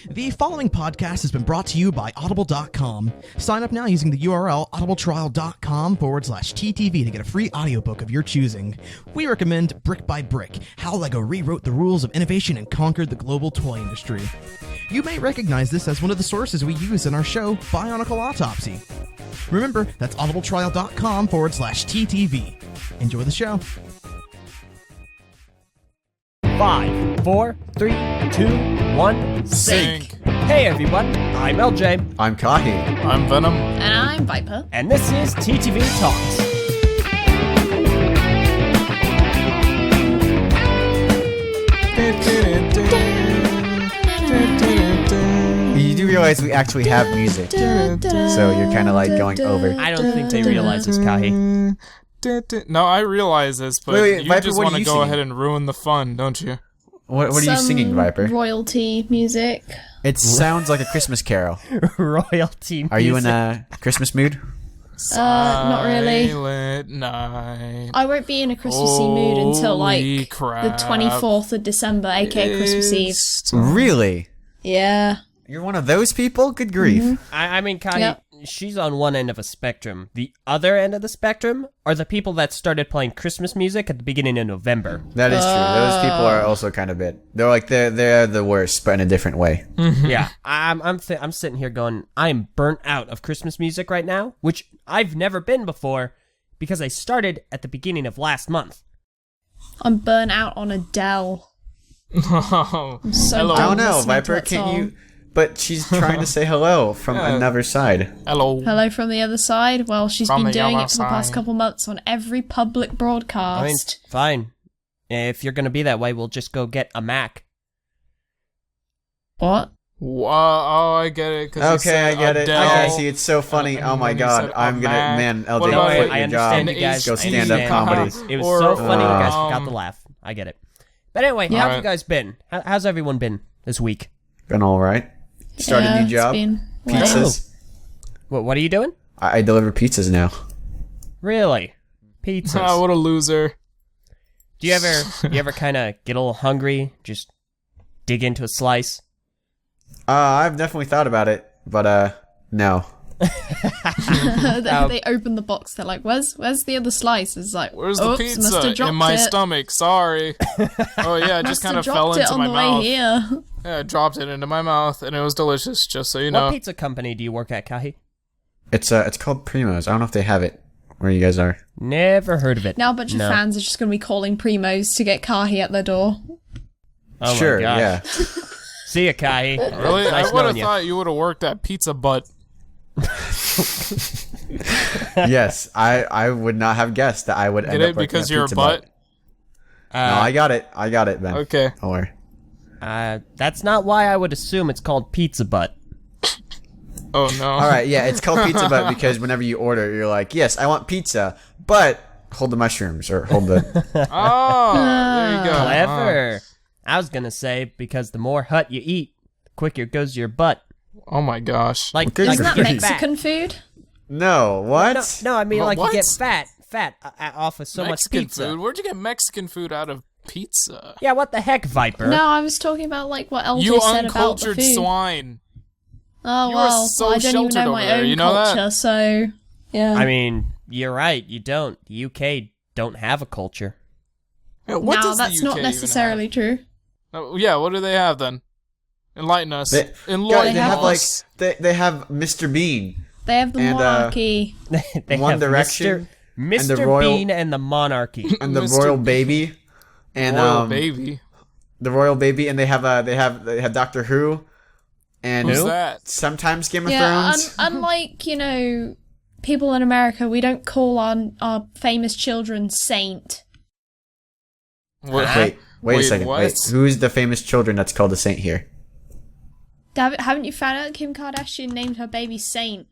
The following podcast has been brought to you by Audible.com. Sign up now using the URL audibletrial.com/TTV to get a free audiobook of your choosing. We recommend Brick by Brick, How LEGO Rewrote the Rules of Innovation and Conquered the Global Toy Industry. You may recognize this as one of the sources we use in our show, Bionicle Autopsy. Remember, that's audibletrial.com/TTV. Enjoy the show. 5, 4, 3, 2, 1, sync. Hey everyone, I'm LJ. I'm Kahi. I'm Venom. And I'm Viper. And this is TTV Talks. You do realize we actually have music, so you're kind of like going over. I don't think they realize this, Kahi. No, I realize this, but Wait, you Viper, just what want are to you go singing? ahead and ruin the fun, don't you? What are you singing, Viper? Royalty music. It sounds like a Christmas carol. Royalty music. Are you in a Christmas mood? Not really. Silent night. I won't be in a Christmassy mood until like Holy the crap. 24th of December, aka Christmas Eve. Really? Yeah. You're one of those people? Good grief. I mean, Kahi, Yep. she's on one end of a spectrum. The other end of the spectrum are the people that started playing Christmas music at the beginning of November. That is true. Those people are also kind of bit. They're like they're the worst, but in a different way. Yeah, I'm sitting here going, I'm burnt out of Christmas music right now, which I've never been before because I started at the beginning of last month. I'm burnt out on Adele. Oh, I'm so hello. I don't done know, listening to Viper. that Can't song. you? But she's trying to say hello from another side. Hello. Hello from the other side. Well, she's From been the doing other it for the past side. couple months on every public broadcast. I mean, fine. If you're gonna be that way, we'll just go get a Mac. What? Oh, I get it. 'Cause you Okay, said I get it. Adele. I see. It's so funny. And Oh my when you god. said I'm gonna, Mac, man, what LJ, about quit I your understand job. you guys. Go stand up understand. comedy. It was Or, so funny you guys forgot um, to laugh. I get it. But anyway, how have Alright. you guys been? How's everyone been this week? Been all right. Started Yeah, a new job. It's been lame. Pizzas. What are you doing? I deliver pizzas now. Really? Pizzas. Oh, what a loser. Do you ever kind of get a little hungry, just dig into a slice? I've definitely thought about it, but no. they open the box. They're like, "Where's the other slice?" It's like, Where's the "Oops, must pizza? have dropped In my it. stomach. Sorry. Oh, yeah, it Must just kind have of fell dropped it into on my the mouth. way here." Yeah, I dropped it into my mouth, and it was delicious, just so you know. What pizza company do you work at, Kahi? It's called Primo's. I don't know if they have it where you guys are. Never heard of it. Now a bunch of No. fans are just going to be calling Primos to get Kahi at their door. Oh my Sure, gosh. yeah. See ya, Kahi. Really? Nice I would have knowing you. thought you would have worked at Pizza Butt. Yes, I would not have guessed that I would Get end it? up working Because at you're a Pizza butt? No, I got it, Ben. Okay. Don't worry. That's not why I would assume it's called Pizza Butt. Oh, no. All right, yeah, it's called Pizza Butt because whenever you order, you're like, yes, I want pizza, but hold the mushrooms or hold the... Oh, there you go. Clever. I was gonna say because the more hut you eat, the quicker goes your butt. Oh, my gosh. Like, Okay. like Isn't that you get Mexican fat. food? No, what? No, I mean like What? you get fat off of so Mexican much pizza. food? Where'd you get Mexican food out of pizza? Yeah, what the heck, Viper? No, I was talking about like what LJ You said about the uncultured food. swine. Oh You are well, so I don't even sheltered know my over there, own you know that? culture, so yeah. I mean, you're right. You don't. The UK don't have a culture. Yeah, what no, does the that's UK not even necessarily true. have? Oh, yeah, what do they have then? Enlighten us. They Enlighten have us. like they have Mr. Bean They have the And, monarchy. They One have Direction Mr. and the Royal- Bean and the Monarchy. and the Mr. Royal Bean. Baby and Royal baby. the Royal Baby, and they have Doctor Who and Who's Who? that? sometimes Game of Yeah, Thrones. unlike people in America, we don't call our famous children saint. What? Wait a second. what? Wait, who's the famous children that's called a saint here? Haven't you found out that Kim Kardashian named her baby Saint?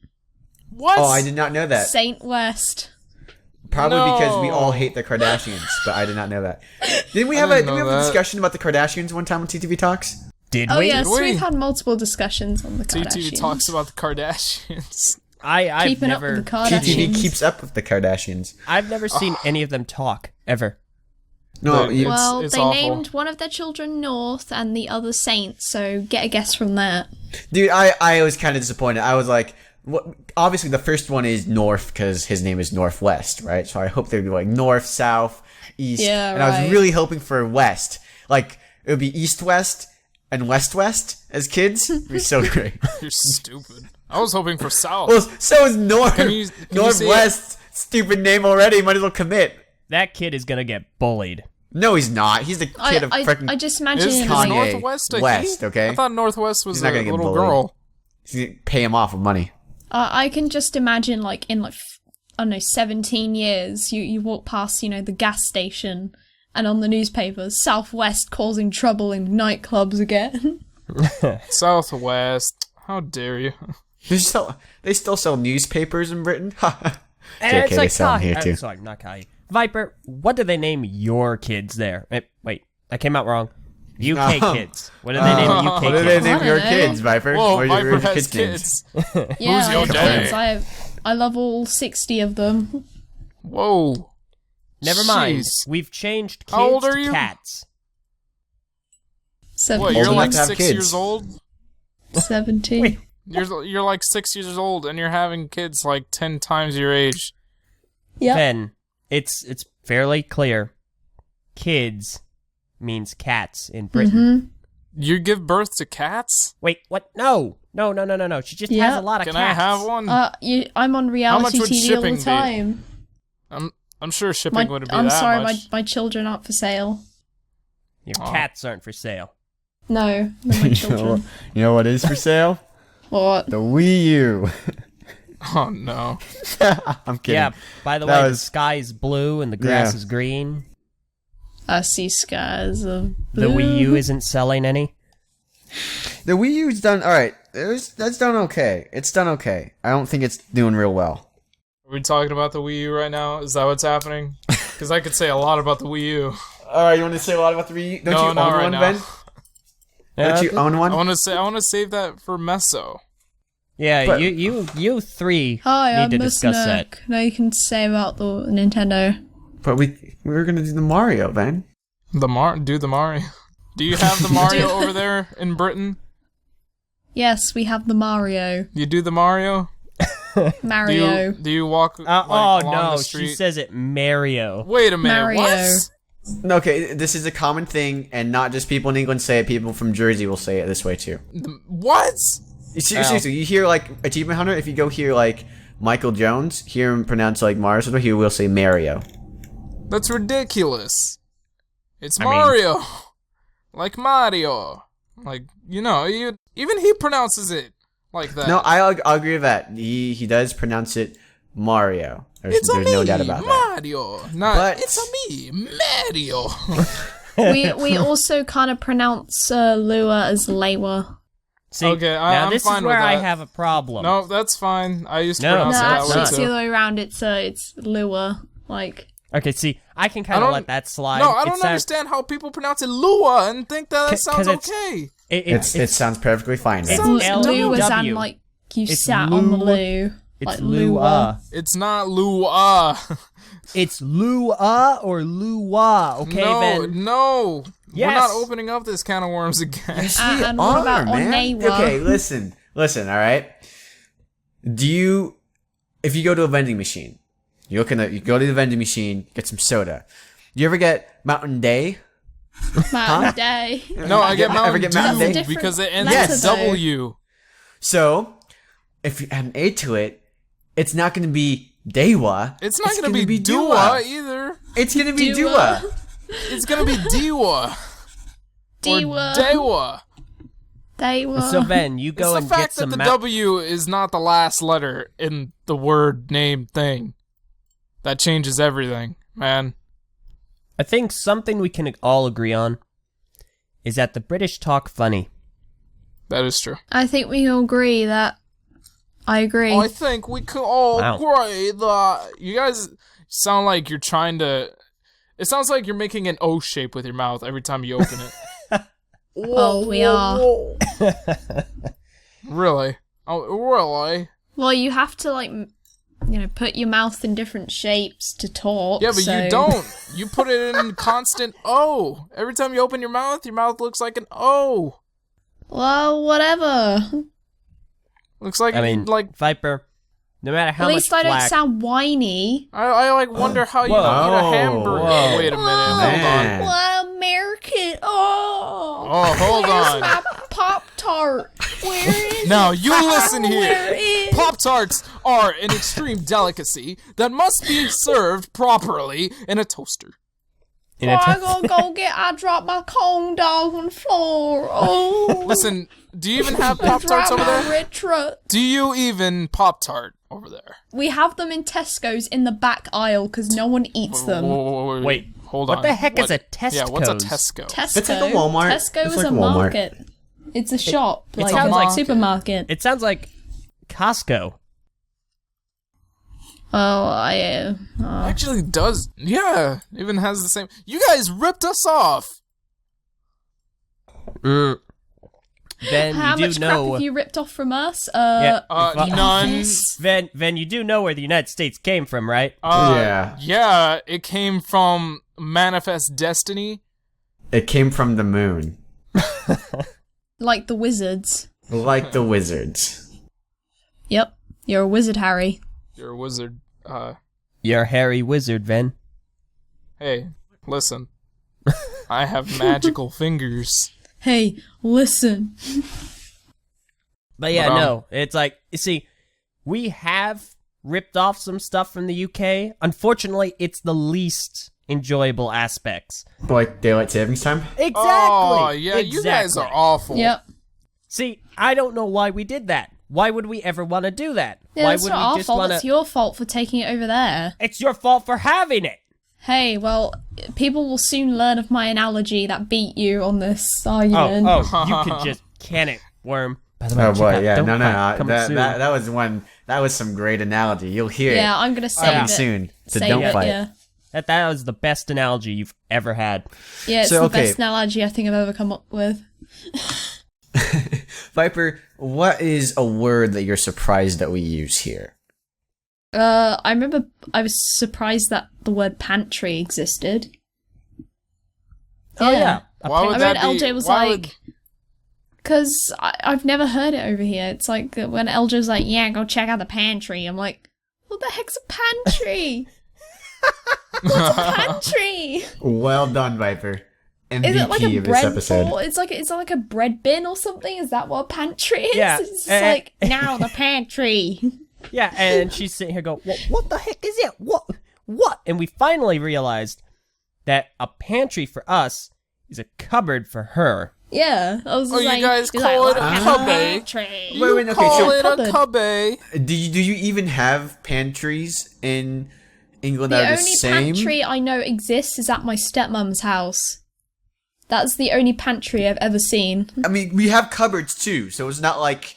What? Oh, I did not know that. Saint West. Probably because we No. all hate the Kardashians, but I did not know that. Didn't we I have didn't a know a that. discussion about the Kardashians one time on TTV Talks? Did Oh we? yes, we? we've had multiple discussions on the Kardashians. TTV talks about the Kardashians. I've Keeping never up with the Kardashians. TTV keeps up with the Kardashians. I've never seen any of them talk ever. No, It's- Well, it's they awful. named one of their children North and the other Saint, so get a guess from that. dude, I was kind of disappointed. I was like, what? Obviously, the first one is North because his name is Northwest, right? So I hope they'd be like North, South, East. Yeah, and I was right. really hoping for West. Like, it would be East, West, and West, West as kids. It'd be so great. You're stupid. I was hoping for South. Well, so is North. Can you say it? Northwest. Stupid name already. Might as well commit. That kid is gonna get bullied. No, he's not. He's the kid of freaking. I just imagine Is it Kanye. like, Northwest a West, he? okay? I thought Northwest was He's a not gonna get little bullied. girl. He's gonna pay him off with money. I can just imagine like in like I don't know 17 years you walk past the gas station and on the newspapers Southwest causing trouble in nightclubs again. Southwest. How dare you? They still sell newspapers in Britain. And JK, it's they like sell them here too. sorry, not Kai. Viper, what do they name your kids there? Wait, I came out wrong. UK kids. What do they name UK What do they kids? name I your don't know. kids, Viper? Whoa, What are Viper your has kids' names? kids. Yeah, Who's I your have daddy? kids. I love all 60 of them. Whoa. Never mind. Jeez. We've changed kids How old are to you? cats. What, 17. you're Old like enough to have 6 kids. years old? 17. You're like 6 years old and you're having kids like 10 times your age. Yep. Ben, it's fairly clear. Kids means cats in Britain. You give birth to cats? Wait, what? No. She just has Yeah. a lot of Can cats. I have one? I'm on much reality would TV all shipping the be? time. I'm sure shipping wouldn't be I'm that sorry, much. my children aren't for sale. Your Oh. cats aren't for sale. No, they're my children. You know what is for sale? What? The Wii U. Oh no. I'm kidding. Yeah, by the That way, was- the sky is blue and the grass Yeah. is green. I see skies of The blue. Wii U isn't selling any. The Wii U's done all right. That's done okay. It's done okay. I don't think it's doing real well. Are we talking about the Wii U right now? Is that what's happening? Because I could say a lot about the Wii U. All right, you want to say a lot about the Wii U? Don't No, you not own right one, now. Ben? Don't you own one? I want to save that for Meso. Yeah, But- you three Hi, need I'm to Miss discuss that. Nook. Now you can say about the Nintendo. But we were gonna do the Mario, Ben. Do the Mario. Do you have the Mario over there in Britain? Yes, we have the Mario. You do the Mario? Mario. Do you walk like, Oh along no, the street? she says it Mario. Wait a minute. Mario. What? Okay, this is a common thing, and not just people in England say it. People from Jersey will say it this way too. What? Seriously, you hear like Achievement Hunter. If you go hear like Michael Jones, hear him pronounce like Mario, he will say Mario. That's ridiculous. It's I mean- Mario. Like Mario. Like, even he pronounces it like that. No, I'll agree with that. He does pronounce it Mario. There's It's no doubt about that. Mario. Not, But- it's a me, Mario. we also kind of pronounce Lua as Lewa. See, Okay, now I'm this fine is with where I that. have a problem. No, that's fine. I used to No, pronounce No, it that actually, way it's too. the other way around. It's Lua. Like, Okay, see, I can I kind of don't- let that slide. No, I It don't sounds- understand how people pronounce it Lua and think that 'Cause sounds it's- okay. It sounds perfectly fine. It's man. L- Lua as LUW. in like you It's sat on the Lua. loo. It's like Lua. It's not Lua. It's Lua or Lua. Okay, no, Ben. no. We're Yes. not opening up this can of worms again. And what about man. Onewa? Okay, listen, all right. If you go to a vending machine, you go to the vending machine, get some soda. You ever get Mountain Day? Mountain Day. No, I get Ever Mountain get Mountain Dew Day? That's a because it different ends letter, with though. W. So, if you add an A to it, it's not going to be Dewa. It's not gonna gonna be Dua either. It's going to be Dua. Dua. It's gonna be Diwa. Dewa. Or Dewa. Dewa. So Ben, you It's go the and get fact that some. the W is not the last letter in the word name thing. That changes everything, man. I think something we can all agree on is that the British talk funny. That is true. I think we all agree that. I agree. I think we can all Wow. agree that you guys sound like you're trying to. It sounds like you're making an O shape with your mouth every time you open it. Oh, we are. Really? Oh, really? Well, you have to like. put your mouth in different shapes to talk. Yeah, but so... you don't. You put it in constant O. Every time you open your mouth looks like an O. Well, whatever. Looks like Viper. No matter how At much least I don't flack- sound whiny. I wonder how you eat a hamburger. Whoa. Wait a minute, hold Man. on. What American? Oh, hold Where's on. my Pop-Tart? Where is Now it? you listen Where here. is- Pop-Tarts are an extreme delicacy that must be served properly in a toaster. I gotta I dropped my corn dog on the floor. Oh. Listen, do you even have I Pop-Tarts dropped over my there? red truck. Do you even Pop-Tart over there? We have them in Tesco's in the back aisle because no one eats them. Wait, hold on. what the heck is a Tesco's? Yeah, what's a Tesco? Tesco. It's like a Walmart. Tesco It's is like a a Walmart. market. It's a shop. it Like sounds a like- supermarket. It sounds like Costco. Oh, Actually does. Yeah, even has the same. You guys ripped us off. Then how you much do crap know. have you ripped off from us? Yeah. None. Then you do know where the United States came from, right? Yeah. Yeah, it came from Manifest Destiny. It came from the moon. Like the wizards. Like the wizards. Yep, you're a wizard, Harry. You're a wizard. You're Harry Wizard, Ven. Hey, listen. I have magical fingers. Hey, listen. But yeah, But, no, it's like, you see, we have ripped off some stuff from the UK. Unfortunately, it's the least enjoyable aspects. Like daylight savings time? Exactly. Oh, yeah, you guys are awful. Yep. See, I don't know why we did that. Why would we ever want to do that? Yeah, why that's would not we our just fault. want It's to? your fault for taking it over there. It's your fault for having it. Hey, well, people will soon learn of my analogy that beat you on this argument. Oh, you could just can it, worm. By the way, Oh check boy, out yeah, Don't no, Cry, coming soon. that was one. That was some great analogy. You'll hear Yeah, it I'm gonna save coming it. soon. So Save don't it, fight. yeah. That was the best analogy you've ever had. Yeah, it's So, the okay. best analogy I think I've ever come up with. Viper, what is a word that you're surprised that we use here? I remember I was surprised that the word pantry existed. Oh yeah. Why would I that mean, be? LJ was why like, because I've never heard it over here. It's like when LJ was like, yeah, go check out the pantry. I'm like, what the heck's a pantry? What's a pantry? Well done, Viper. MVP Is it like a of this bread episode. bowl? It's like a bread bin or something. Is that what a pantry is? Yeah. It's just like now the pantry. Yeah, and she's sitting here going, what the heck is it? What? And we finally realized that a pantry for us is a cupboard for her. Yeah, I was Oh, like, you guys he's call like, it a "What cubby? pantry?" Wait, okay, call so it a Cupboard. cubby. do you even have pantries in England The that are the only same? pantry I know exists is at my stepmom's house. That's the only pantry I've ever seen. I mean, we have cupboards too, so it's not like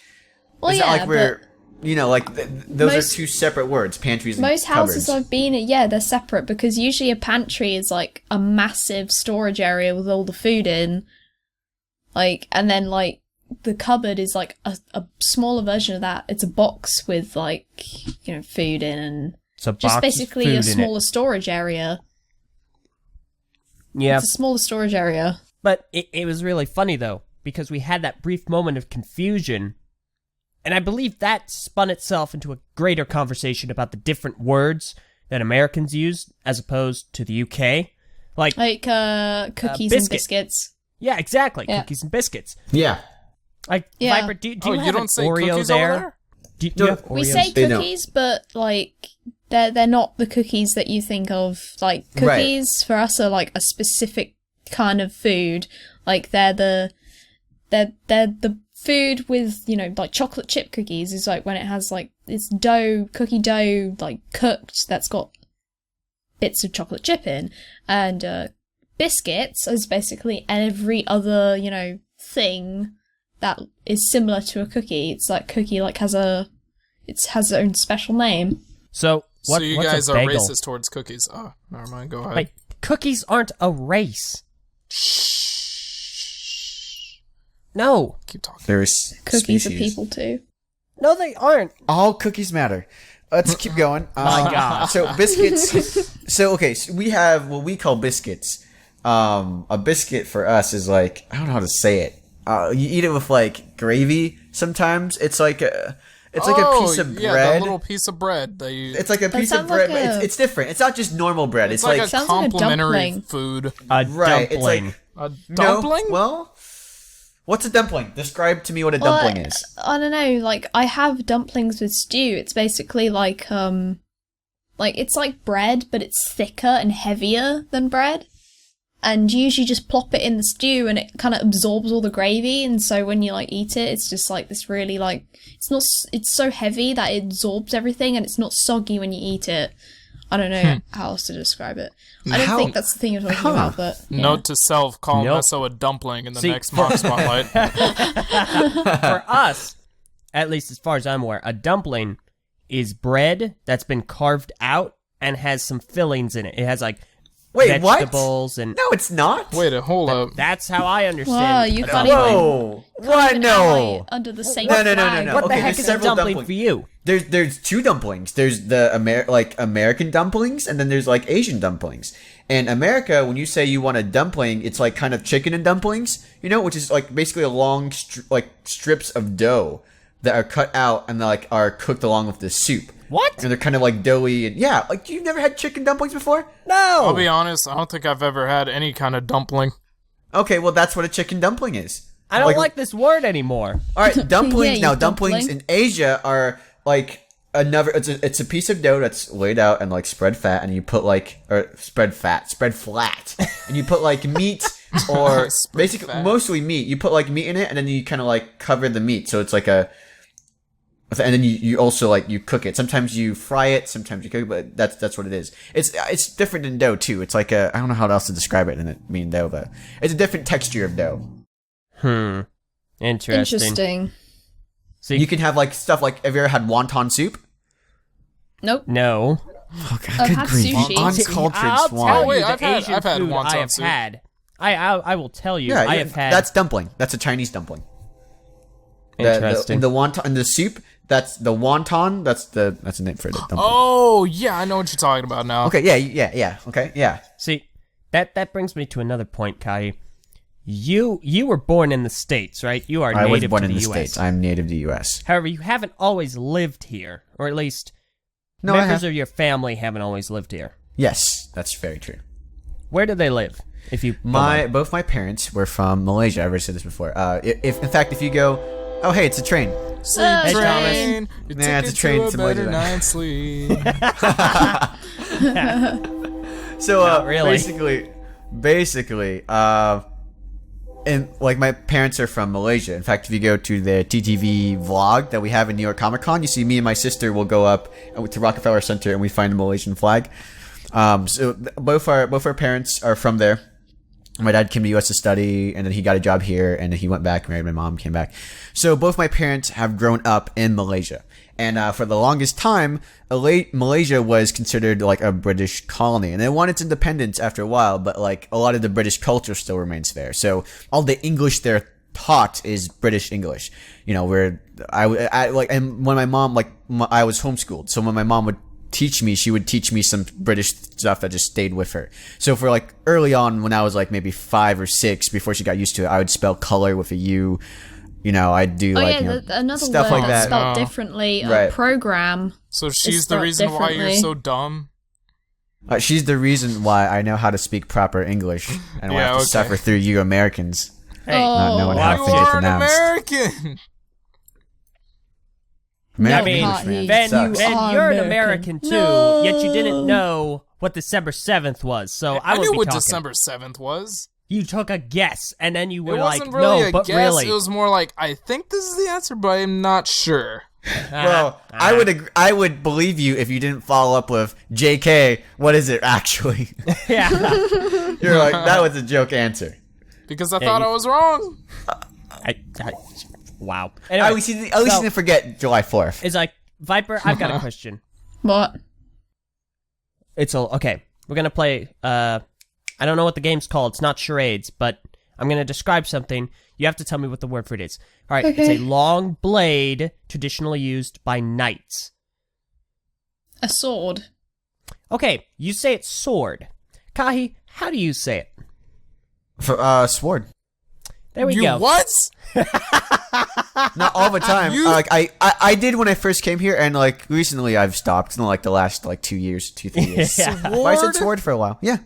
Well, it's yeah, not like we're but those most- are two separate words, pantries and most houses cupboards. I've been at, yeah, they're separate because usually a pantry is like a massive storage area with all the food in. Like, and then like the cupboard is like a smaller version of that. It's a box with like, food in and So just basically a smaller storage area. Yeah. It's a smaller storage area. But it was really funny, though, because we had that brief moment of confusion, and I believe that spun itself into a greater conversation about the different words that Americans use as opposed to the UK. Like Cookies and biscuit. biscuits. yeah, exactly, Yeah. cookies and biscuits. Yeah. Like, Yeah. Viper, do you Oh, have you an don't say Oreo cookies there? over there? Do you have We Oreos? say They don't. cookies, but like they're not the cookies that you think of. Like Right. cookies for us are like a specific kind of food. Like they're the food with like chocolate chip cookies is like when it has like it's cookie dough like cooked that's got bits of chocolate chip in, and biscuits is basically every other thing that is similar to a cookie. It's like cookie like has its own special name. So, So you what's guys a are bagel? racist towards cookies. Oh, never mind. Go ahead. Wait, cookies aren't a race. No. Keep talking. There's Cookies species. are people too. No, they aren't. All cookies matter. Let's keep going. My God. So biscuits. So okay, so we have what we call biscuits. A biscuit for us is like, I don't know how to say it. You eat it with like gravy. Sometimes it's like a piece of bread. Yeah, the little piece of bread that you. It's like a piece of sounds bread. like But it's different. It's not just normal bread. It's like a Sounds like a complimentary dumpling. food. A right. It's dumpling. like A no, dumpling? well, what's a dumpling? Describe to me what a dumpling is. I don't know. Like I have dumplings with stew. It's basically like it's like bread, but it's thicker and heavier than bread. And you usually just plop it in the stew, and it kind of absorbs all the gravy. And so when you like eat it, it's just like this really like it's so heavy that it absorbs everything, and it's not soggy when you eat it. I don't know how else to describe it. I don't think that's the thing you're talking about, but yeah. Note to self: call Nope. Meso a dumpling in the See, next mock spotlight. For us, at least as far as I'm aware, a dumpling is bread that's been carved out and has some fillings in it. It has like Wait, what? vegetables and No, it's not. Wait, hold up. that's how I understand. Wow, you can't even Whoa! What? even No. ally under the same No, no, no, flag. no. What Okay, the heck there's is a several dumpling dumplings. for you? There's two dumplings. There's the American dumplings, and then there's like Asian dumplings. In America, when you say you want a dumpling, it's like kind of chicken and dumplings, which is like basically a long strips of dough that are cut out and like are cooked along with the soup. What? And they're kind of like doughy and yeah, like you've never had chicken dumplings before? No. I'll be honest, I don't think I've ever had any kind of dumpling. Okay, well that's what a chicken dumpling is. I don't like this word anymore. All right, dumplings. Yeah, Now you dumplings dumpling. in Asia are like another. It's a piece of dough that's laid out and like spread fat, and you put spread flat, and you put like meat or Spread basically fat. mostly meat. You put like meat in it, and then you kind of like cover the meat, so it's like a. And then you also like you cook it. Sometimes you fry it, sometimes you cook it, but that's what it is. It's different than dough too. It's like I don't know how else to describe it than it being dough, but it's a different texture of dough. Interesting. See, You can have like stuff like, have you ever had wonton soup? Nope. no. Oh, God, I've had sushi. Uncultured I'll swine. tell Oh, wait, you the I've had- Asian I've had food wonton I have soup. had. I will tell you. Yeah, I have had. that's dumpling. That's a Chinese dumpling. Interesting. The wonton and the soup. That's the wonton. That's the name for the dumpling. Oh, yeah, I know what you're talking about now. Okay. Yeah. Okay. Yeah. See, that brings me to another point, Kai. You were born in the States, right? You are I native was born to in the US. States. I'm native to the U.S. However, you haven't always lived here, or at least No, I members have. of your family haven't always lived here. Yes, that's very true. Where do they live? If you don't mind? Both my parents were from Malaysia. I've already said this before. If in fact, if you go, oh hey, it's a train. Sleep Hey, train. You Nah, took it's a it train, to it's a better motor. night's sleep. So Not really. basically, and like my parents are from Malaysia. In fact, if you go to the TTV vlog that we have in New York Comic Con, you see me and my sister will go up to Rockefeller Center and we find a Malaysian flag. So both our parents are from there. My dad came to the U.S. to study, and then he got a job here, and then he went back, married my mom, came back. So both my parents have grown up in Malaysia. And for the longest time, Malaysia was considered like a British colony. And it won its independence after a while, but like a lot of the British culture still remains there. So all the English they're taught is British English. Where I like, and when my mom, I was homeschooled. So when my mom would teach me, she would teach me some British stuff that just stayed with her. So for like early on, when I was like maybe 5 or 6, before she got used to it, I would spell color with a U. I'd do Another stuff word like that's that. spelled differently. Right. Program. So It's she's the spelled reason why you're differently. so dumb? She's the reason why I know how to speak proper English, and why I Yeah, have to okay. suffer through you Americans Hey, not knowing how You things are are an pronounced. American! American mean, English, man. then sucks. you're an American. American too, No. yet you didn't know what December 7th was. So I I won't knew be what talking. December 7th was. You took a guess, and then you were It like, wasn't really "No, a but guess. really." It was more like, I think this is the answer, but I'm not sure. Well, I would believe you if you didn't follow up with JK. What is it actually? Yeah. You're like, that was a joke answer. Because I thought you- I was wrong. Wow. At Anyway, least you didn't forget July 4th. it's like Viper. I've got a question. What? Okay. We're gonna play. I don't know what the game's called. It's not charades, but I'm gonna describe something. You have to tell me what the word for it is. All right. It's Okay. a long blade traditionally used by knights. A sword. Okay, you say it's sword. Kahi, how do you say it? Sword. There we you go. what? Not all the time. You- Like I did when I first came here, and like recently I've stopped. In like the last like 2 years, 3 years. Yeah. But I said sword for a while. Yeah.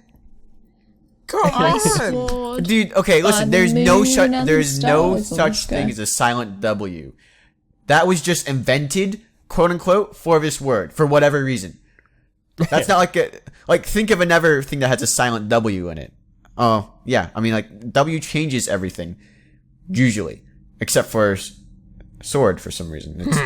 Come I on. sword. Dude, okay, listen. By the There's no moon and there's the no stars such in the thing sky. as a silent W. That was just invented, quote unquote, for this word for whatever reason. That's not like think of another thing that has a silent W in it. Oh yeah, I mean like W changes everything usually, except for sword for some reason. It's,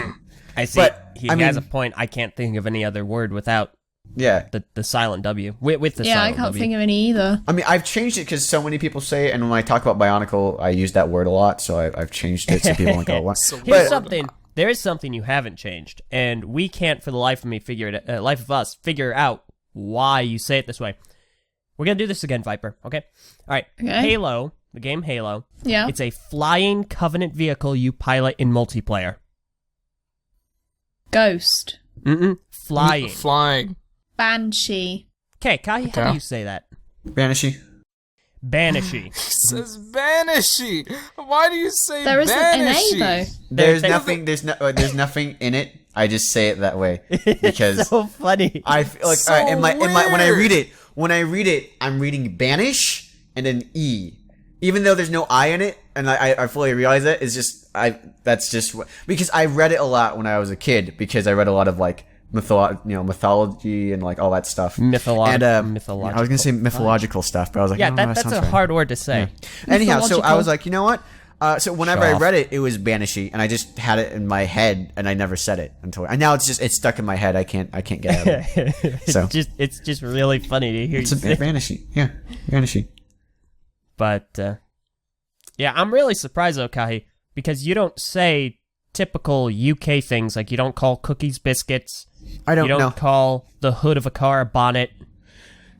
I see. But, He I has a mean- point. I can't think of any other word without yeah. the silent W. With the Yeah, I silent can't W. think of any either. I mean, I've changed it because so many people say it, and when I talk about Bionicle, I use that word a lot, so I've changed it so people don't go, what? So Here's But- something. There is something you haven't changed, and we can't, for the life of me, figure out why you say it this way. We're gonna do this again, Viper. Okay. All right. Okay. Halo, the game Halo. Yeah. It's a flying Covenant vehicle you pilot in multiplayer. Ghost. Flying. Flying. Banshee. Okay, Kahi, how Okay. do you say that? Banishee. Banishee. It says Banishee. Why do you say There isn't an Banishee? A though. There's There- nothing. There's nothing in it. I just say it that way because so funny. I feel like So all right, in my when I weird. read it, I'm reading banish and then E, even though there's no I in it, and I fully realize that. It's just that's just because I read it a lot when I was a kid because I read a lot of like mythology and like all that stuff. Mythological. I was gonna say mythological stuff, but I was like, Yeah, no, that's sounds a right. hard word to say. Anyhow, so I Mythological. was like, you know what? So whenever Show I off. read it, it was Banishee, and I just had it in my head, and I never said it until. And now it's stuck in my head. I can't get out of it. So It's just really funny to hear it's you a say. Banishee. Yeah, Banishee. But yeah, I'm really surprised though, Kahi, because you don't say typical UK things like you don't call cookies biscuits. I don't You don't know. call the hood of a car a bonnet.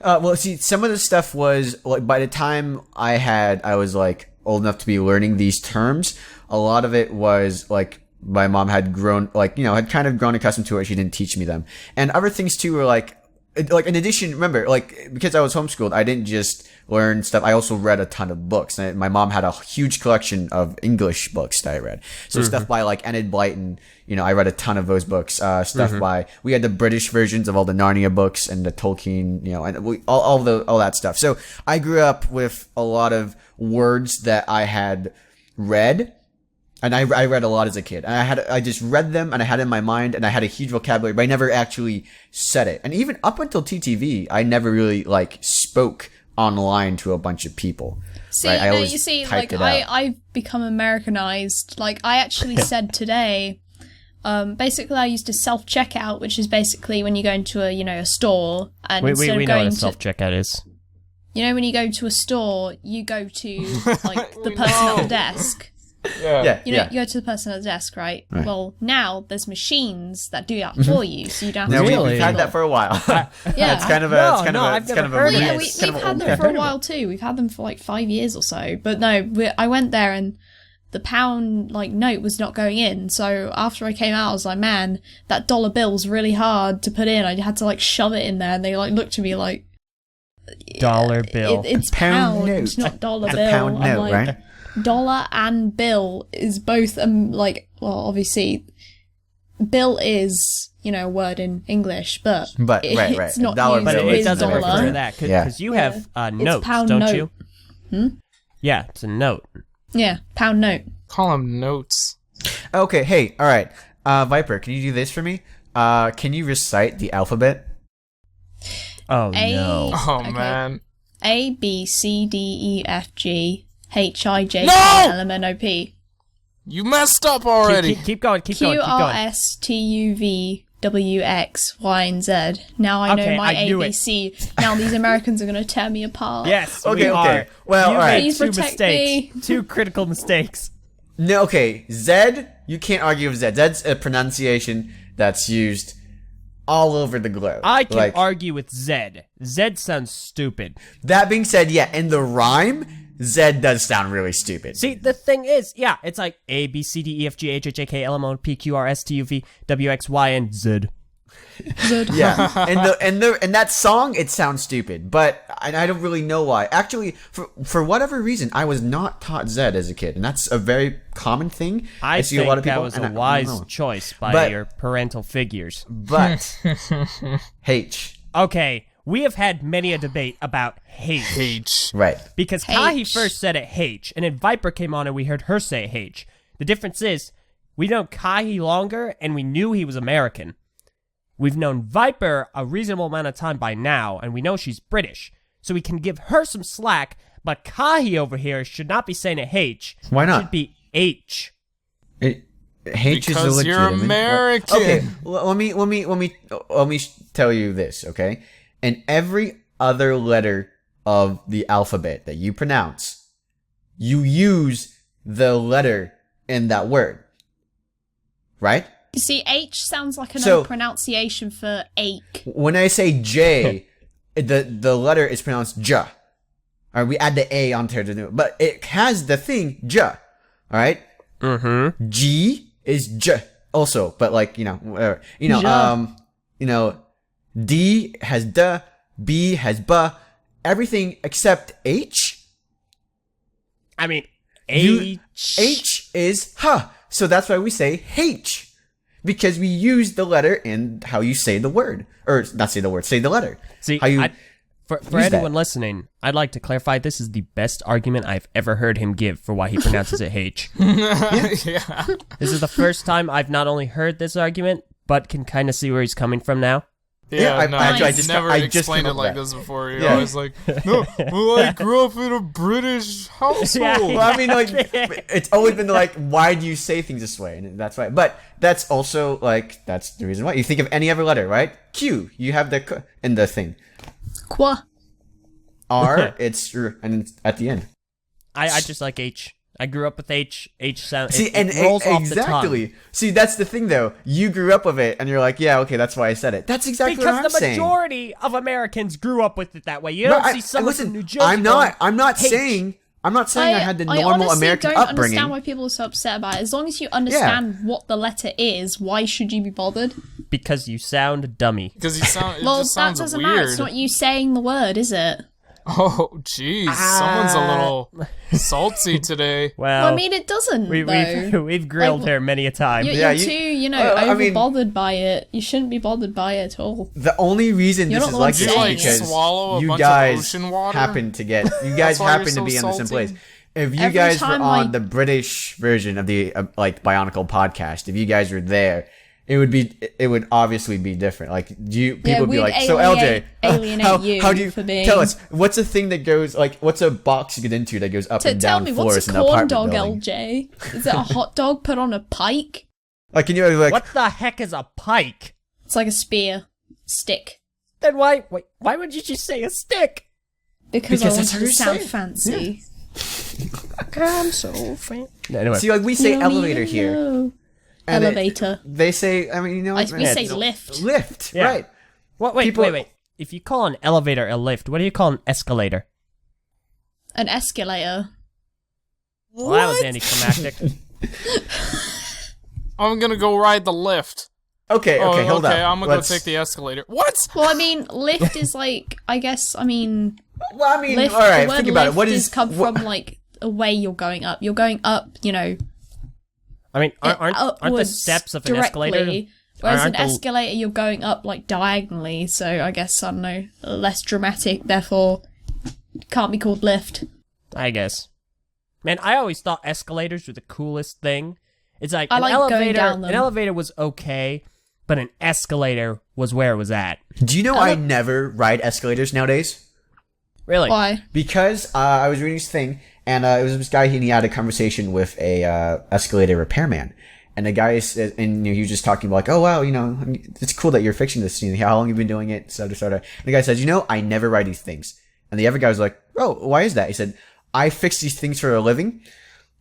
Well, see, some of the stuff was like by the time I was like old enough to be learning these terms. A lot of it was like my mom had grown, like had kind of grown accustomed to it. She didn't teach me them, and other things too were like in addition. Remember, like because I was homeschooled, I didn't just learn stuff. I also read a ton of books. And my mom had a huge collection of English books that I read. So stuff by like Enid Blyton. I read a ton of those books. Stuff by we had the British versions of all the Narnia books and the Tolkien. And all that stuff. So I grew up with a lot of words that I had read. And I read a lot as a kid. And I just read them and I had it in my mind and I had a huge vocabulary, but I never actually said it. And even up until TTV, I never really like spoke online to a bunch of people. See, right? I no, always you see, typed like it out. I've become Americanized. Like I actually said today, basically I used a self-checkout, which is basically when you go into a store and We instead know of what going a to, self-checkout is. when you go to a store, you go to like the We person at know. the desk. Yeah, You go to the person at the desk, right? Right. Well, now there's machines that do that for you, so you don't have No, to Really? we've had that for a while. Yeah. It's kind of No, a, I've it's kind of never a, heard Well, of yeah, it. we've kind of had old them guy. for a while too. We've had them for like 5 years or so. But no, I went there and the pound note was not going in. So after I came out, I was like, man, that dollar bill's really hard to put in. I had to shove it in there, and they looked at me like Dollar bill. it's Pound pound, note. it's not dollar It's a bill. pound I'm note, like, right? dollar and bill is both obviously bill is a word in English, but But, right. it's not Dollar used But bill it is doesn't dollar. refer to that because Yeah. you Yeah. have notes, pound don't note. you? Yeah, it's a note. yeah, pound note. Call them notes. Okay, hey, all right. Viper, can you do this for me? Can you recite the alphabet? Oh A- no. Oh Okay. man. A B C D E F G H I J K No! L M N O P You messed up already. Keep going. Keep going. Q Keep R going. S T U V W X Y and Z. Now I know Okay, my I knew it. ABC. Now these Americans are going to tear me apart. Yes. Okay, we okay. are. Well, you all right. made Please two protect mistakes. Two critical mistakes. No, okay. Z, you can't argue with Z. Z's a pronunciation that's used all over the globe. I can argue with Z. Z sounds stupid. That being said, yeah, in the rhyme, Z does sound really stupid. See, the thing is, yeah, it's like A, B, C, D, E, F, G, H, I, J, K, L, M, N, O, P, Q, R, S, T, U, V, W, X, Y, and Z. Yeah, and that song, it sounds stupid, but I don't really know why. Actually, for whatever reason, I was not taught Zed as a kid, and that's a very common thing. I see think a lot of people, that was and a I don't wise know. choice by But- your parental figures. But H, Okay, we have had many a debate about H. H. right? Because H. Kahi first said it H, and then Viper came on and we heard her say H. The difference is, we've known Kahi longer, and we knew he was American. We've known Viper a reasonable amount of time by now, and we know she's British. So we can give her some slack, but Kahi over here should not be saying it H. Why It not? should be H. H is Because a you're legitimate. American. Okay, let me tell you this. Okay, and every other letter of the alphabet that you pronounce, you use the letter in that word, right? You see, H sounds like an So- old pronunciation for ache. When I say J, the letter is pronounced J. All right, we add the A onto the new, but it has the thing J. All right, Mm-hmm. G is J also, but like whatever. D has D, B has B, everything except H. I mean, You- H. H is H, so that's why we say H, because we use the letter in how you say the word, or not say the word, say the letter. See, how you for use anyone that. listening, I'd like to clarify this is the best argument I've ever heard him give for why he pronounces it H. Yeah. This is the first time I've not only heard this argument, but can kind of see where he's coming from now. Yeah, I- no, actually, I I've just- never I just explained came it up with like that. this before. You're Yeah. always like, no, well, I grew up in a British household. Yeah. Well, I mean, like, it's always been like, why do you say things this way? And that's why. But that's also, like, that's the reason why. You think of any other letter, right? Q, you have the K in the thing. Qua. R, it's R, and it's at the end. I just like H. I grew up with H. H sound. See, it rolls off the tongue. exactly. See, that's the thing, though. You grew up with it, and you're like, yeah, okay, that's why I said it. That's exactly what I'm Because the saying. majority of Americans grew up with it that way. You No, don't see someone listen, from New Jersey. I'm not H. saying I had the I normal honestly American don't upbringing. understand why people are so upset about it. As long as you understand what the letter is, why should you be bothered? Because you sound dummy. Because you sound, it Well, just that sounds doesn't weird. matter. It's not you saying the word, is it? Oh, jeez. Someone's a little salty today. Well, Well, I mean, it doesn't, though. we've grilled Like, her many a time. You're, Yeah, you're you- too, I over mean- bothered by it. You shouldn't be bothered by it at all. The only reason You're this not is the one like this saying is it. because Swallow a you bunch of guys ocean water? happen to get you guys That's why happen you're to be so in the same salty? place. If you Every guys were time on I- the British version of the like Bionicle podcast, if you guys were there, it would obviously be different. Like people would be we'd like, so LJ, alienate you how do you for being- tell us what's a thing that goes like what's a box you get into that goes up and Tell down me, floors what's in a the corn apartment dog, building? LJ? Is it a hot dog put on a pike? Like can you like What the heck is a pike? It's like a spear. Stick. Then why would you just say a stick? Because Because I that's wanted how to you sound say it. fancy. I'm so fan. Anyway, see like we say You don't elevator even here. know. and it- Elevator. They say I mean We say it's- lift. Lift, Yeah. right? wait. If you call an elevator a lift, what do you call an escalator? An escalator. Well, that was anticlimactic. I'm gonna go ride the lift. Okay, Oh, hold on. I'm gonna Let's- go take the escalator. What? Well, I mean, lift is like, lift. Well, I mean, The all right. word Think about it. lift What is is come from like a way you're going up. You're going up, I mean, aren't the upwards steps of an directly, escalator? Whereas aren't an the- escalator, you're going up like diagonally. So I guess I don't know, less dramatic. Therefore, can't be called lift. I guess. Man, I always thought escalators were the coolest thing. It's like I an like going elevator. down them. An elevator was okay, but an escalator was where it was at. Do you know I never ride escalators nowadays? Really? Why? Because I was reading this thing, and it was this guy. He had a conversation with a escalator repairman, and the guy said, and he was just talking about like, oh wow, it's cool that you're fixing this. How long have you been doing it? Sort of. And the guy says, I never ride these things. And the other guy was like, oh, why is that? He said, I fix these things for a living.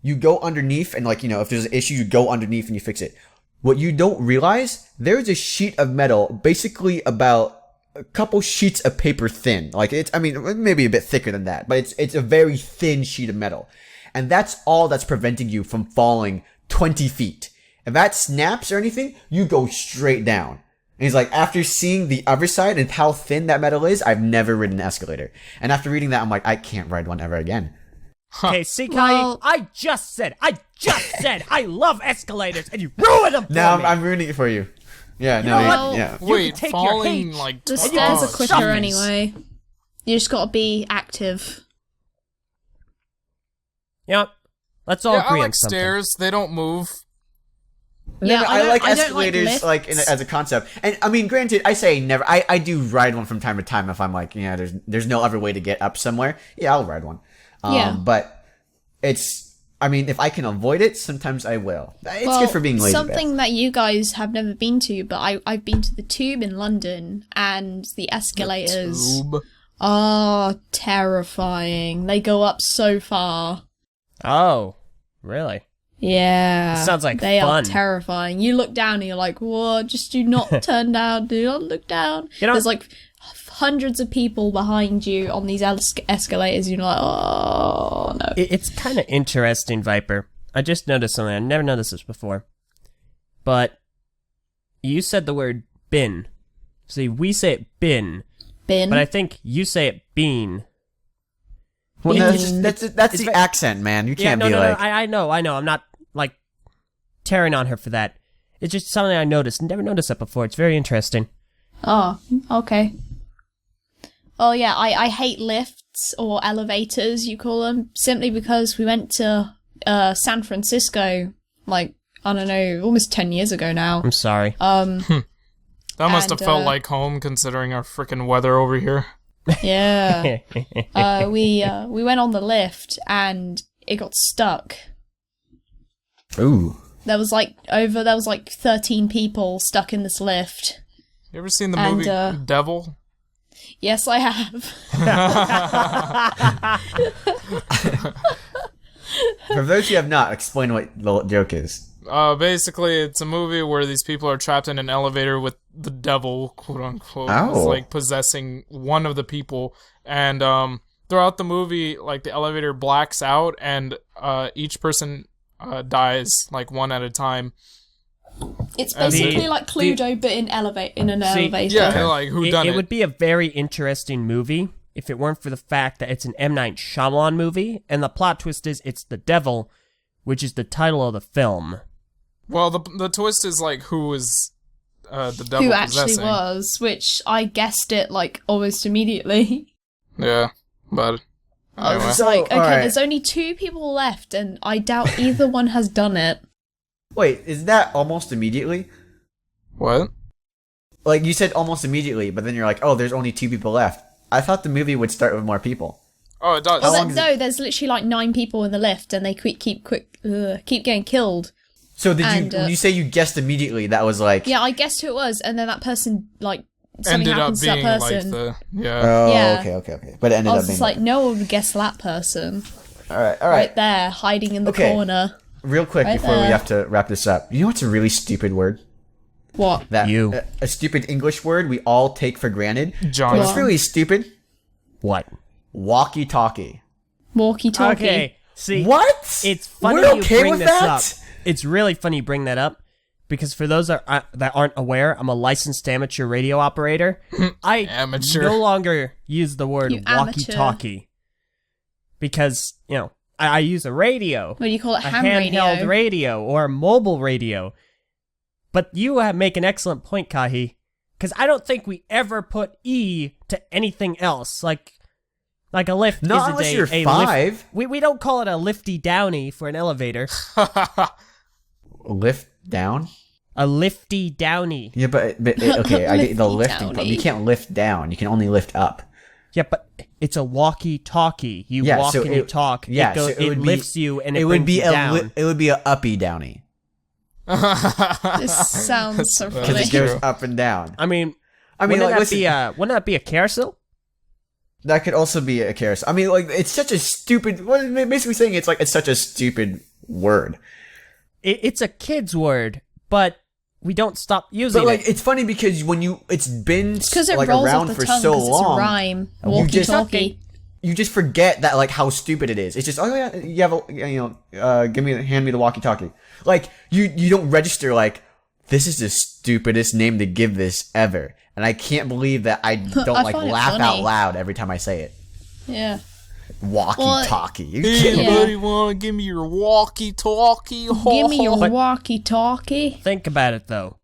You go underneath, and if there's an issue, you go underneath and you fix it. What you don't realize, there's a sheet of metal, basically about a couple sheets of paper thin. Like maybe a bit thicker than that, but it's a very thin sheet of metal. And that's all that's preventing you from falling 20 feet. If that snaps or anything, you go straight down. he's like, after seeing the other side and how thin that metal is, I've never ridden an escalator. And after reading that, I'm like, I can't ride one ever again. Okay, see, Kai, Well- I just said I love escalators, and you ruined them for Now me. I'm ruining it for you. Yeah, no, what? yeah. Wait, take your falling H. like The twice. stairs are quicker Jeez. anyway. You just gotta be active. Yep. Let's all Yeah, I agree on like something. stairs. They don't move. Yeah, No, I don't- like I don't like escalators, like, lifts. as a concept. And I mean, granted, I say never. I do ride one from time to time if I'm like, yeah, there's no other way to get up somewhere. Yeah, I'll ride one. Yeah. But it's, I mean, if I can avoid it, sometimes I will. It's Well, good for being lazy. something that you guys have never been to, but I've been to the Tube in London, and the escalators Tube. are terrifying. They go up so far. Oh, really? Yeah. Sounds like they fun. are terrifying. You look down and you're like, what? Just do not turn down. Do not look down. You know- There's like hundreds of people behind you on these escalators. You're like, oh, no. It's kind of interesting, Viper. I just noticed something. I never noticed this before. But you said the word bin. See, we say it bin, Bin. but I think you say it bean. Well, no, Bean. that's it's the ve- accent, man. You can't no, be no, like. no. I know. I'm not like tearing on her for that. It's just something I noticed. Never noticed that before. It's very interesting. Oh, okay. Oh yeah, I hate lifts or elevators, you call them, simply because we went to San Francisco, like, I don't know, almost 10 years ago now. I'm sorry. That must have And, felt like home, considering our freaking weather over here. Yeah. We went on the lift and it got stuck. Ooh. There was like 13 people stuck in this lift. You ever seen the And, movie Devil? Yes, I have. For those who have not, explain what the joke is. Basically, it's a movie where these people are trapped in an elevator with the devil, quote unquote, Oh. is, like possessing one of the people, and throughout the movie, like the elevator blacks out, and each person dies like one at a time. It's basically The- like Cluedo, but in an elevator. Yeah, like who done it would be a very interesting movie if it weren't for the fact that it's an M. Night Shyamalan movie, and the plot twist is it's the devil, which is the title of the film. Well, the twist is like who is the devil Who actually possessing. was, which I guessed it like almost immediately. Yeah, but I anyway. was like, okay, alright. there's only 2 people left, and I doubt either one has done it. Wait, is that almost immediately? What? Like, you said almost immediately, but then you're like, oh, there's only 2 people left. I thought the movie would start with more people. Oh, it does. Well, long is no, there's literally like 9 people in the lift, and they keep getting killed. So did And, you, when you say you guessed immediately, that was like... Yeah, I guessed who it was, and then that person, like, something Ended up happens to that being like person. the Oh, Yeah. okay. But it ended I up was being... just like, no one would guess that person. Alright. Right there, hiding in the Okay. corner. Real quick Right before we there. have to wrap this up. You know what's a really stupid word? What? That You. A stupid English word we all take for granted. John. What's really stupid? What? Walkie-talkie. Walkie-talkie. Okay, see, What? it's funny We're you okay bring with this that? up. It's really funny you bring that up, because for those that aren't aware, I'm a licensed amateur radio operator. I Amateur. no longer use the word You amateur. walkie-talkie, because, you know, I use a radio. What do you call it? A Ham handheld radio. radio or a mobile radio. But you make an excellent point, Kahi, because I don't think we ever put E to anything else. Like a lift Not isn't unless a, you're a 5. lift. We don't call it a lifty downy for an elevator. Lift down? A lifty downy. Yeah, but okay, I get the Lifty lifting part. downy. You can't lift down. You can only lift up. Yeah, but it's a walkie-talkie. You Yeah, walk so and you it- talk. yeah, it, goes, so it would be- lifts you and it, It brings would be you down. it would be a uppy downy This sounds so because funny. it goes True. up and down. I mean, I mean, like, wouldn't that be a carousel? that could also be a carousel. I mean, like, it's such a stupid. What I'm basically saying, it's like it's such a stupid word. It's a kid's word, but we don't stop using But like, it. it's funny because it's been Because it like rolls around off the for tongue so because it's a long. rhyme. You just- Walkie-talkie. You just forget that like how stupid it is. It's just, oh yeah, hand me the walkie-talkie. Like you don't register like this is the stupidest name to give this ever. And I can't believe that I don't I like find it laugh funny. out loud every time I say it. Yeah. Walkie-talkie. You Hey, kidding me? anybody want to give me your walkie-talkie? Give me your But- walkie-talkie. Think about it though.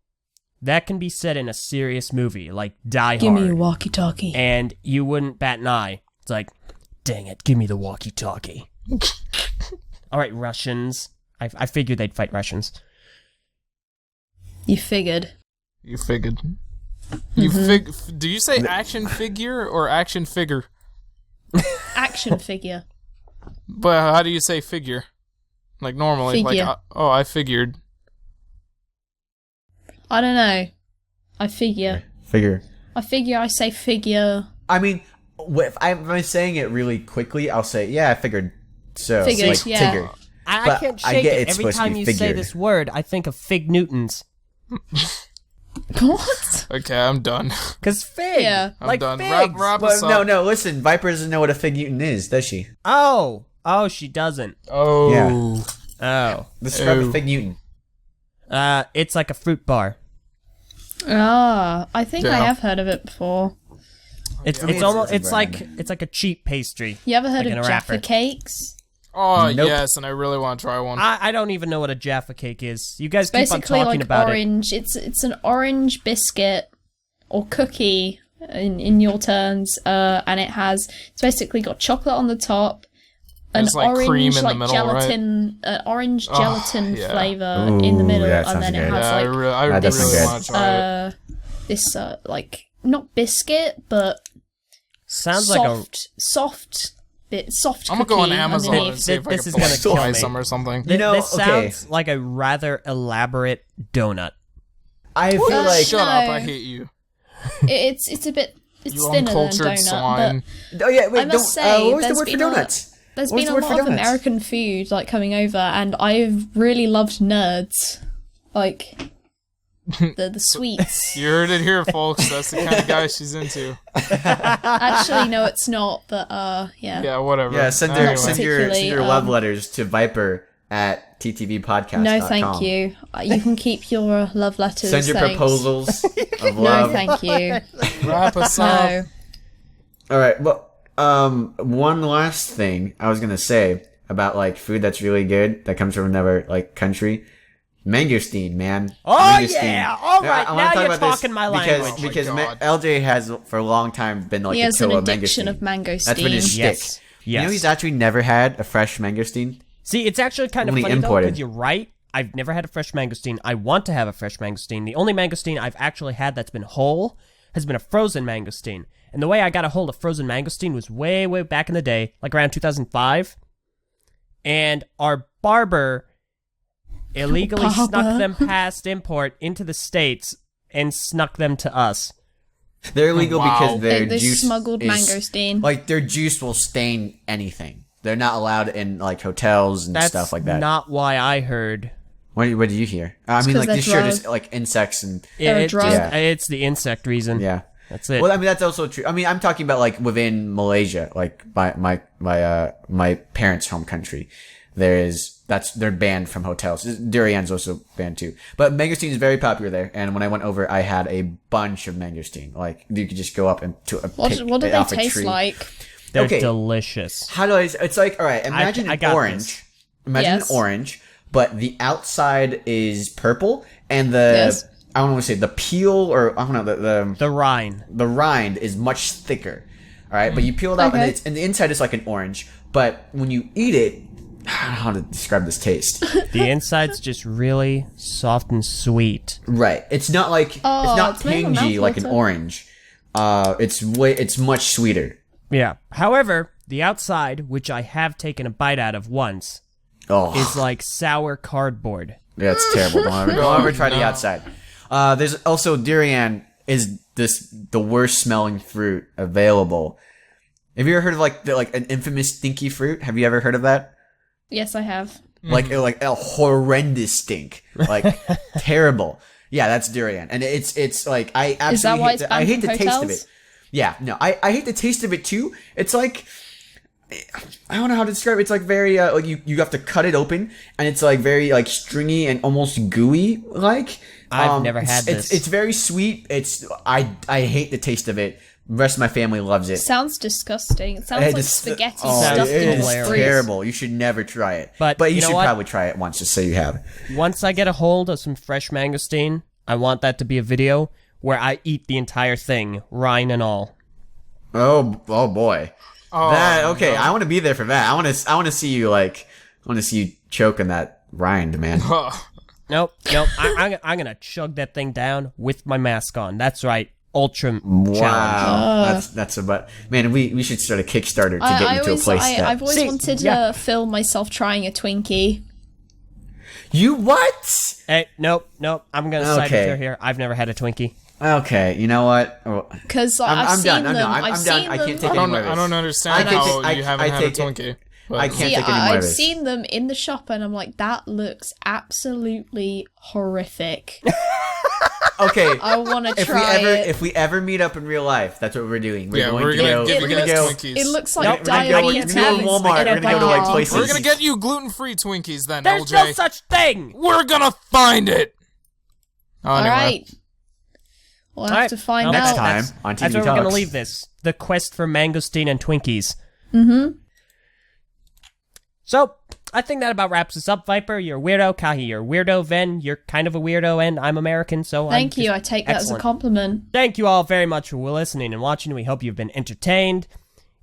That can be said in a serious movie like Die Give me your Hard, walkie-talkie. and you wouldn't bat an eye. It's like, dang it, give me the walkie-talkie. All right, Russians. I figured they'd fight Russians. You figured. You figured. Do you say action figure or action figure? Action figure. But how do you say figure? Like normally, Figure. like I figured. I don't know. I figure. I say figure. I mean, if I'm saying it really quickly, I'll say, yeah, I figured so. Figured, like yeah. Tigger. I But can't I shake get it. it's Every supposed to time be you say figured. this word, I think of Fig Newtons. What? Okay, I'm done. Cause fig, Yeah. I'm like done. figs. Wrap us Well, up. no, listen. Viper doesn't know what a fig Newton is, does she? Oh, she doesn't. Oh. Yeah. Oh, Describe Ew. a fig Newton. it's like a fruit bar. Ah, I think I Yeah. have heard of it before. It's mean, almost it's it's a like brand. it's like a cheap pastry. You ever heard Like in of a wrapper. Jaffa cakes? Oh Nope. yes, and I really want to try one. I don't even know what a Jaffa cake is. You guys keep on Basically, talking like about orange. It's an orange biscuit or cookie in your terms, and it's basically got chocolate on the top, an There's, like, orange cream in the like middle, gelatin, orange gelatin yeah. flavor Ooh, in the middle, that and then sounds it good. has yeah, I like really That does sound good. want to try it. this like not biscuit but Sounds like a soft cookie. I'm gonna go on Amazon underneath. and see if I This can is gonna buy kill me. some or something. You know, this okay. sounds like a rather elaborate donut. I feel Well, like. Shut up! No. I hate you. It's a bit You thinner than a uncultured donut, swine. Oh yeah, wait. I must don't, say, what was the there's word for been a- donuts? There's What was been the a word for lot of donuts? American food like coming over, and I've really loved nerds, like the sweets. You heard it here, folks. That's the kind of guy she's into. Actually, no, it's not. But yeah. Yeah, whatever. Yeah, send Anyway. send your particularly, love letters to Viper at TTVpodcast.com. No, thank you. You can keep your love letters. Send your thanks. proposals of No, love. thank you. Wrap us up. No. All right. Well, one last thing I was gonna say about like food that's really good that comes from another like country. Mangosteen, man. Oh, Mangosteen. yeah. All right, I wanna now talk you're about this talking my because, language. Oh my Because God. LJ has for a long time been like He a has an killer of addiction mangosteen. of mangosteen. That's been his shtick. Yes. You know Yes. he's actually never had a fresh mangosteen. See, it's actually kind of Only funny though, imported. because you're right. I've never had a fresh mangosteen. I want to have a fresh mangosteen. The only mangosteen I've actually had that's been whole has been a frozen mangosteen. And the way I got a hold of frozen mangosteen was way, way back in the day, like around 2005. And our barber illegally snuck them past import into the States and snuck them to us. They're illegal Wow. because their They juice smuggled is, mangosteen. Like their juice will stain anything. They're not allowed in like hotels and That's stuff like that. not why I heard. What did you hear? I mean, 'cause like they're this sure drug. just like insects and They're a drug. Yeah. It's the insect reason. yeah. That's it. Well, I mean that's also true. I mean, I'm talking about like within Malaysia, like my parents' home country. They're banned from hotels. Durian's also banned too. But mangosteen is very popular there. And when I went over, I had a bunch of mangosteen. Like you could just go up and What pick do it they off a taste tree. like? They're okay. delicious. How do I? It's like all right. Imagine I an got orange. this. Imagine Yes. an orange, but the outside is purple, and the Yes. I don't want to say the peel or I don't know The rind. the rind is much thicker. All right, but you peel it out, Okay. and the inside is like an orange. But when you eat it, I don't know how to describe this taste. The inside's just really soft and sweet. Right, it's not like Oh, it's not it's made of tangy like an mouthwater. orange. It's much sweeter. Yeah. However, the outside, which I have taken a bite out of once, Oh, is like sour cardboard. yeah, it's terrible. Don't ever try the outside. There's also durian is the worst smelling fruit available. Have you ever heard of like an infamous stinky fruit? Have you ever heard of that? Yes, I have. Like a horrendous stink, like terrible. Yeah, that's durian, and it's like I absolutely Is that why it's I banned hate from the taste of hotels? it. Yeah, no, I hate the taste of it too. It's like I don't know how to describe it. It's like very like you have to cut it open, and it's like very like stringy and almost gooey like. I've never had this. It's very sweet. I hate the taste of it. The rest of my family loves it. Sounds disgusting. It sounds like spaghetti stuffed it in is fruit. terrible. You should never try it. But you you know should what? probably try it once, just so you have. Once I get a hold of some fresh mangosteen, I want that to be a video where I eat the entire thing, rind and all. Oh boy. Oh, That okay? no. I want to be there for that. I want to see you choke on that rind, man. Nope. I'm gonna chug that thing down with my mask on. That's right. Ultra challenge. Wow, that's about man. We should start a Kickstarter to get you to a place. I've always See, wanted yeah. to film myself trying a Twinkie. You what? Hey, nope. I'm gonna side Okay. with her here. I've never had a Twinkie. Okay, you know what? Because I'm I've seen done. them. I'm I've done. seen I them. can't take I it don't. anymore. I don't understand I how take- you I haven't had a take it. Twinkie. But I can't See, take any more of I've this. seen them in the shop, and I'm like, that looks absolutely horrific. Okay. I want to try it. If we ever meet up in real life, that's what we're doing. yeah, we're gonna It get looks- Twinkies. It looks Nope, like we're gonna go- diabetes. we're gonna go to Walmart. We're gonna go to like places. We're gonna get you gluten-free Twinkies then, There's LJ. no such thing. We're gonna find it. Oh, All anyway. right. We'll have All right. to find Well, Next out. time That's- on TTV That's where we're gonna Talks. leave this. The quest for mangosteen and Twinkies. Mm-hmm. So, I think that about wraps us up, Viper. You're a weirdo. Kahi, you're a weirdo. Ven, you're kind of a weirdo, and I'm American, so Thank you. I take that as a excellent. compliment. Thank you all very much for listening and watching. We hope you've been entertained.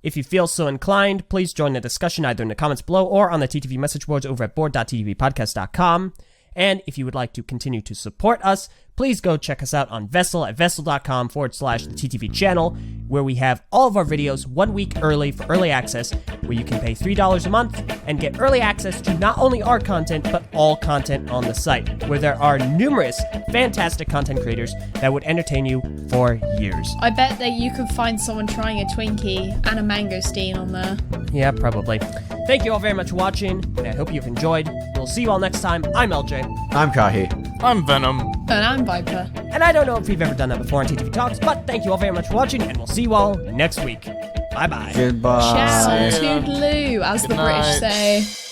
If you feel so inclined, please join the discussion either in the comments below or on the TTV Message Boards over at board.ttvpodcast.com. And if you would like to continue to support us, please go check us out on Vessel at vessel.com/the TTV channel, where we have all of our videos 1 week early for early access, where you can pay $3 a month and get early access to not only our content, but all content on the site, where there are numerous fantastic content creators that would entertain you for years. I bet that you could find someone trying a Twinkie and a mangosteen on there. Yeah, probably. Thank you all very much for watching, and I hope you've enjoyed. We'll see you all next time. I'm LJ, I'm Kahi. I'm Venom. And I'm Viper. and I don't know if we've ever done that before on TTV Talks, but thank you all very much for watching, and we'll see you all next week. Bye-bye. Goodbye. Ciao, See ya. toodaloo, as Good the British night. say.